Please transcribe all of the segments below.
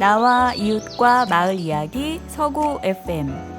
나와 이웃과 마을 이야기 서구 FM.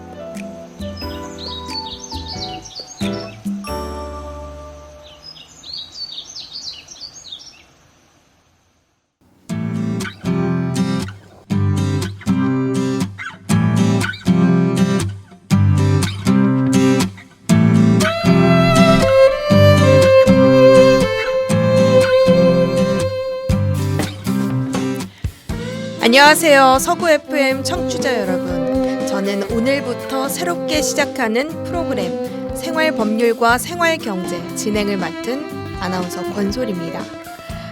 안녕하세요. 서구 FM 청취자 여러분. 저는 오늘부터 새롭게 시작하는 프로그램 생활법률과 생활경제 진행을 맡은 아나운서 권솔입니다.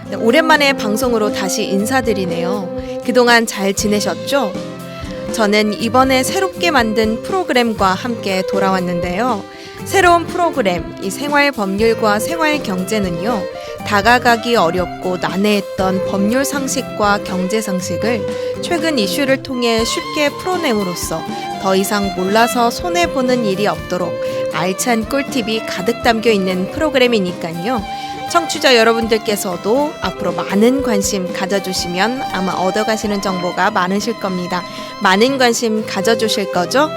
네, 오랜만에 방송으로 다시 인사드리네요. 그동안 잘 지내셨죠? 저는 이번에 새롭게 만든 프로그램과 함께 돌아왔는데요. 새로운 프로그램 이 생활법률과 생활경제는요. 다가가기 어렵고 난해했던 법률 상식과 경제 상식을 최근 이슈를 통해 쉽게 풀어냄으로써 더 이상 몰라서 손해보는 일이 없도록 알찬 꿀팁이 가득 담겨 있는 프로그램이니까요. 청취자 여러분들께서도 앞으로 많은 관심 가져주시면 아마 얻어가시는 정보가 많으실 겁니다. 많은 관심 가져주실 거죠?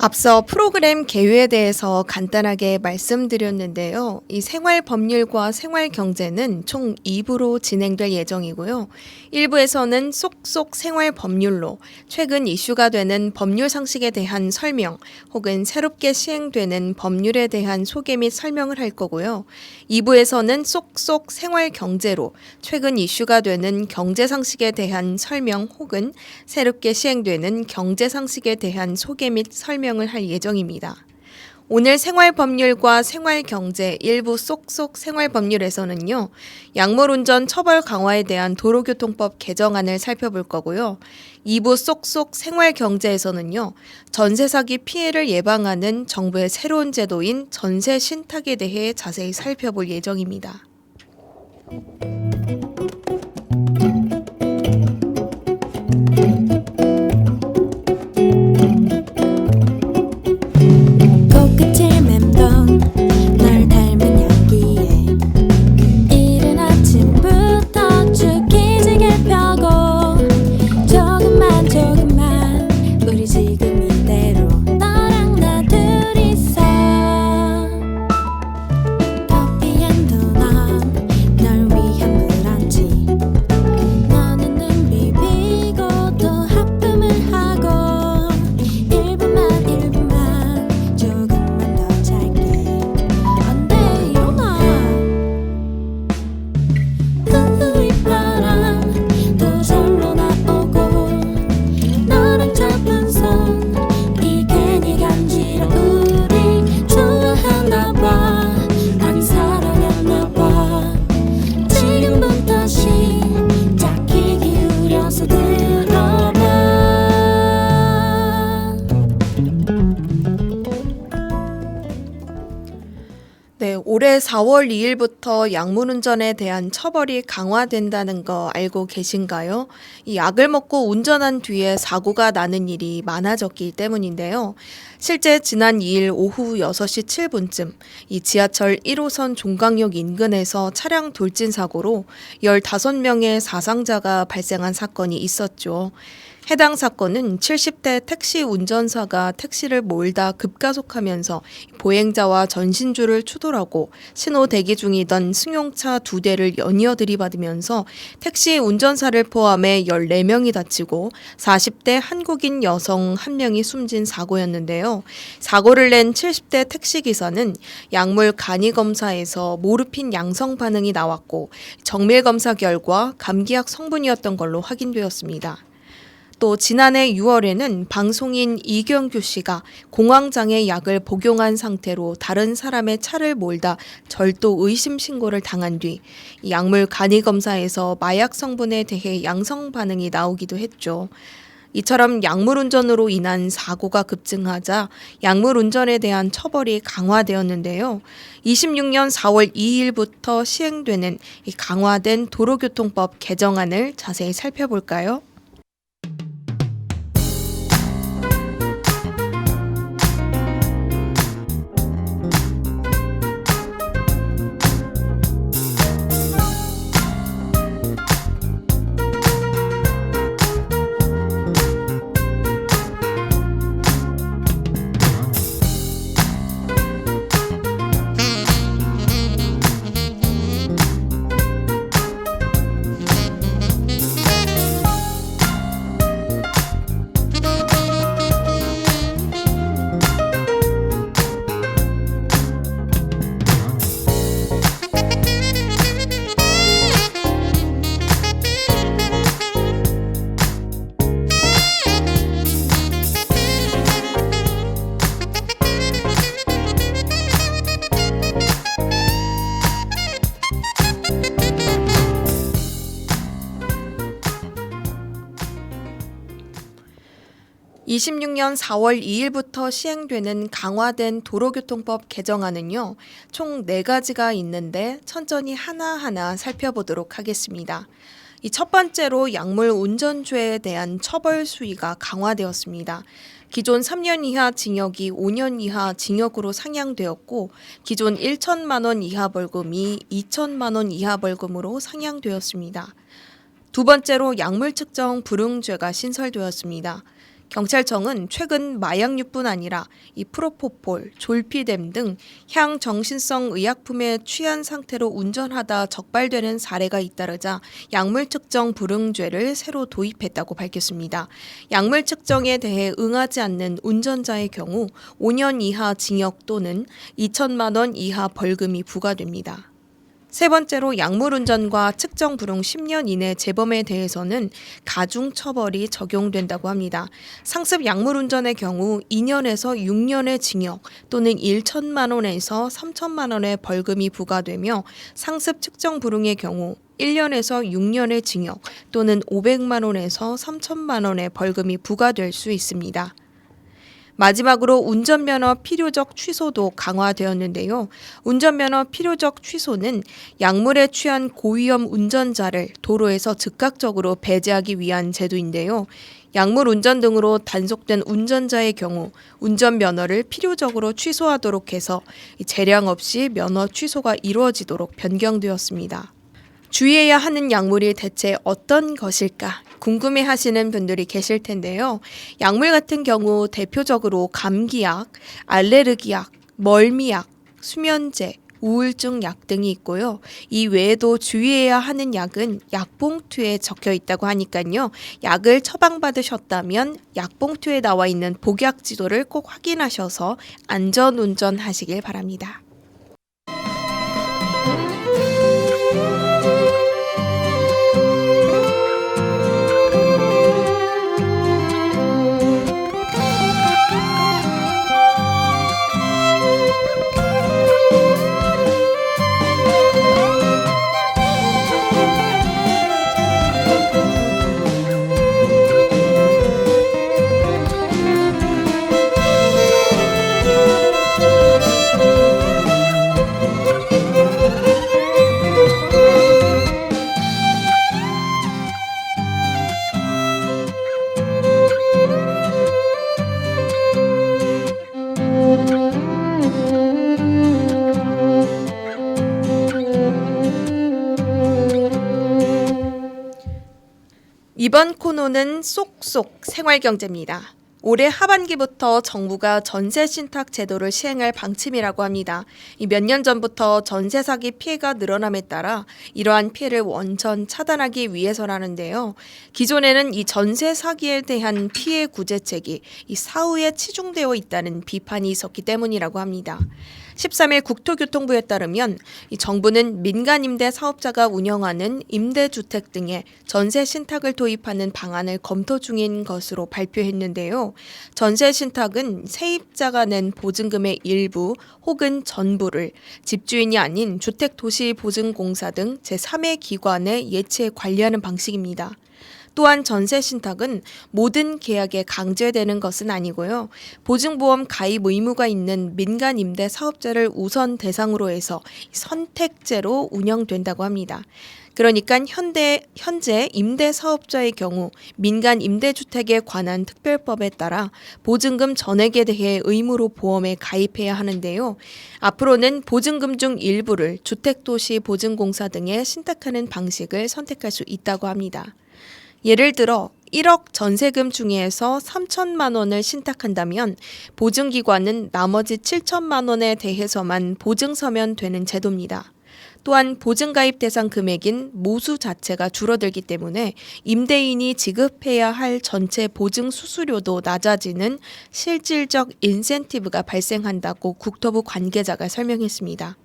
앞서 프로그램 개요에 대해서 간단하게 말씀드렸는데요. 이 생활법률과 생활경제는 총 2부로 진행될 예정이고요. 1부에서는 쏙쏙 생활법률로 최근 이슈가 되는 법률 상식에 대한 설명 혹은 새롭게 시행되는 법률에 대한 소개 및 설명을 할 거고요. 2부에서는 쏙쏙 생활경제로 최근 이슈가 되는 경제 상식에 대한 설명 혹은 새롭게 시행되는 경제 상식에 대한 소개 및 설명을 할 예정입니다. 오늘 생활법률과 생활경제 일부 쏙쏙 생활법률에서는요. 약물운전 처벌 강화에 대한 도로교통법 개정안을 살펴볼 거고요. 2부 쏙쏙 생활경제에서는요. 전세사기 피해를 예방하는 정부의 새로운 제도인 전세 신탁에 대해 자세히 살펴볼 예정입니다. 올해 4월 2일부터 약물운전에 대한 처벌이 강화된다는 거 알고 계신가요? 이 약을 먹고 운전한 뒤에 사고가 나는 일이 많아졌기 때문인데요. 실제 지난 2일 오후 6시 7분쯤 이 지하철 1호선 종강역 인근에서 차량 돌진 사고로 15명의 사상자가 발생한 사건이 있었죠. 해당 사건은 70대 택시 운전사가 택시를 몰다 급가속하면서 보행자와 전신주를 추돌하고 신호 대기 중이던 승용차 2대를 연이어 들이받으면서 택시 운전사를 포함해 14명이 다치고 40대 한국인 여성 1명이 숨진 사고였는데요. 사고를 낸 70대 택시기사는 약물 간이 검사에서 모르핀 양성 반응이 나왔고 정밀 검사 결과 감기약 성분이었던 걸로 확인되었습니다. 또 지난해 6월에는 방송인 이경규 씨가 공황장애 약을 복용한 상태로 다른 사람의 차를 몰다 절도 의심 신고를 당한 뒤 약물 간이 검사에서 마약 성분에 대해 양성 반응이 나오기도 했죠. 이처럼 약물운전으로 인한 사고가 급증하자 약물운전에 대한 처벌이 강화되었는데요. 26년 4월 2일부터 시행되는 이 강화된 도로교통법 개정안을 자세히 살펴볼까요? 26년 4월 2일부터 시행되는 강화된 도로교통법 개정안은요, 총 4가지가 있는데 천천히 하나하나 살펴보도록 하겠습니다. 이 첫 번째로 약물 운전죄에 대한 처벌 수위가 강화되었습니다. 기존 3년 이하 징역이 5년 이하 징역으로 상향되었고, 기존 1천만 원 이하 벌금이 2천만 원 이하 벌금으로 상향되었습니다. 두 번째로 약물 측정 불응죄가 신설되었습니다. 경찰청은 최근 마약류뿐 아니라 이 프로포폴, 졸피뎀 등 향정신성 의약품에 취한 상태로 운전하다 적발되는 사례가 잇따르자 약물 측정 불응죄를 새로 도입했다고 밝혔습니다. 약물 측정에 대해 응하지 않는 운전자의 경우 5년 이하 징역 또는 2천만 원 이하 벌금이 부과됩니다. 세 번째로 약물운전과 측정 불응 10년 이내 재범에 대해서는 가중처벌이 적용된다고 합니다. 상습 약물운전의 경우 2년에서 6년의 징역 또는 1천만 원에서 3천만 원의 벌금이 부과되며 상습 측정 불응의 경우 1년에서 6년의 징역 또는 500만 원에서 3천만 원의 벌금이 부과될 수 있습니다. 마지막으로 운전면허 필요적 취소도 강화되었는데요. 운전면허 필요적 취소는 약물에 취한 고위험 운전자를 도로에서 즉각적으로 배제하기 위한 제도인데요. 약물 운전 등으로 단속된 운전자의 경우 운전면허를 필요적으로 취소하도록 해서 재량 없이 면허 취소가 이루어지도록 변경되었습니다. 주의해야 하는 약물이 대체 어떤 것일까 궁금해 하시는 분들이 계실 텐데요. 약물 같은 경우 대표적으로 감기약, 알레르기약, 멀미약, 수면제, 우울증 약 등이 있고요. 이 외에도 주의해야 하는 약은 약봉투에 적혀 있다고 하니까요. 약을 처방받으셨다면 약봉투에 나와 있는 복약 지도를 꼭 확인하셔서 안전운전 하시길 바랍니다. 이번 코너는 쏙쏙 생활경제입니다. 올해 하반기부터 정부가 전세 신탁 제도를 시행할 방침이라고 합니다. 몇 년 전부터 전세 사기 피해가 늘어남에 따라 이러한 피해를 원천 차단하기 위해서라는데요. 기존에는 이 전세 사기에 대한 피해 구제책이 이 사후에 치중되어 있다는 비판이 있었기 때문이라고 합니다. 13일 국토교통부에 따르면 이 정부는 민간 임대 사업자가 운영하는 임대주택 등에 전세 신탁을 도입하는 방안을 검토 중인 것으로 발표했는데요. 전세 신탁은 세입자가 낸 보증금의 일부 혹은 전부를 집주인이 아닌 주택도시보증공사 등 제3의 기관에 예치해 관리하는 방식입니다. 또한 전세 신탁은 모든 계약에 강제되는 것은 아니고요. 보증보험 가입 의무가 있는 민간 임대 사업자를 우선 대상으로 해서 선택제로 운영된다고 합니다. 그러니까 현재 임대 사업자의 경우 민간 임대주택에 관한 특별법에 따라 보증금 전액에 대해 의무로 보험에 가입해야 하는데요. 앞으로는 보증금 중 일부를 주택도시보증공사 등에 신탁하는 방식을 선택할 수 있다고 합니다. 예를 들어 1억 전세금 중에서 3천만 원을 신탁한다면 보증기관은 나머지 7천만 원에 대해서만 보증서면 되는 제도입니다. 또한 보증가입 대상 금액인 모수 자체가 줄어들기 때문에 임대인이 지급해야 할 전체 보증 수수료도 낮아지는 실질적 인센티브가 발생한다고 국토부 관계자가 설명했습니다.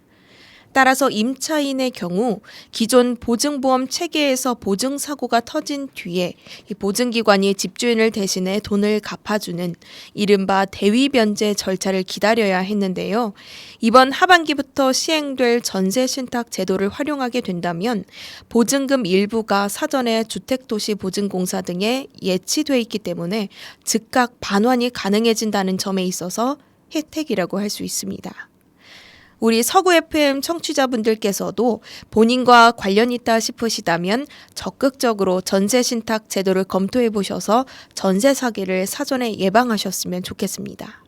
따라서 임차인의 경우 기존 보증보험 체계에서 보증사고가 터진 뒤에 이 보증기관이 집주인을 대신해 돈을 갚아주는 이른바 대위변제 절차를 기다려야 했는데요. 이번 하반기부터 시행될 전세신탁 제도를 활용하게 된다면 보증금 일부가 사전에 주택도시보증공사 등에 예치돼 있기 때문에 즉각 반환이 가능해진다는 점에 있어서 혜택이라고 할 수 있습니다. 우리 서구 FM 청취자분들께서도 본인과 관련 있다 싶으시다면 적극적으로 전세 신탁 제도를 검토해 보셔서 전세 사기를 사전에 예방하셨으면 좋겠습니다.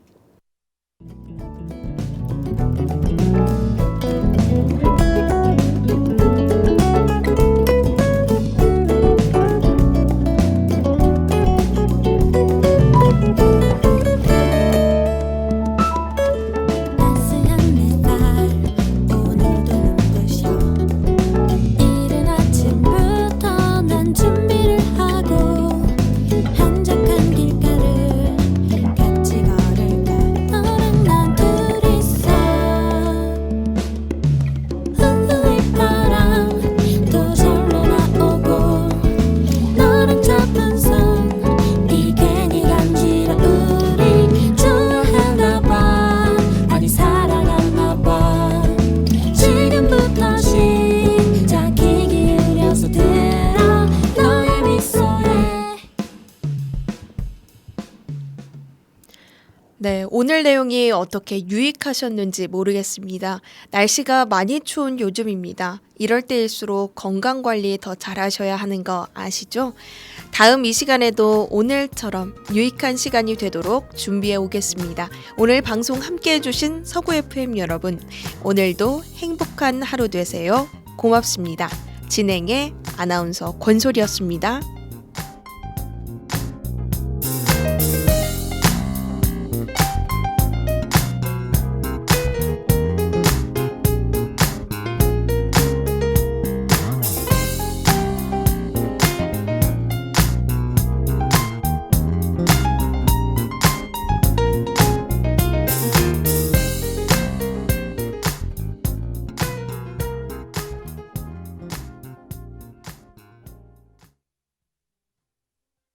네, 오늘 내용이 어떻게 유익하셨는지 모르겠습니다. 날씨가 많이 추운 요즘입니다. 이럴 때일수록 건강관리 더 잘하셔야 하는 거 아시죠? 다음 이 시간에도 오늘처럼 유익한 시간이 되도록 준비해 오겠습니다. 오늘 방송 함께 해주신 서구 FM 여러분, 오늘도 행복한 하루 되세요. 고맙습니다. 진행의 아나운서 권솔이었습니다.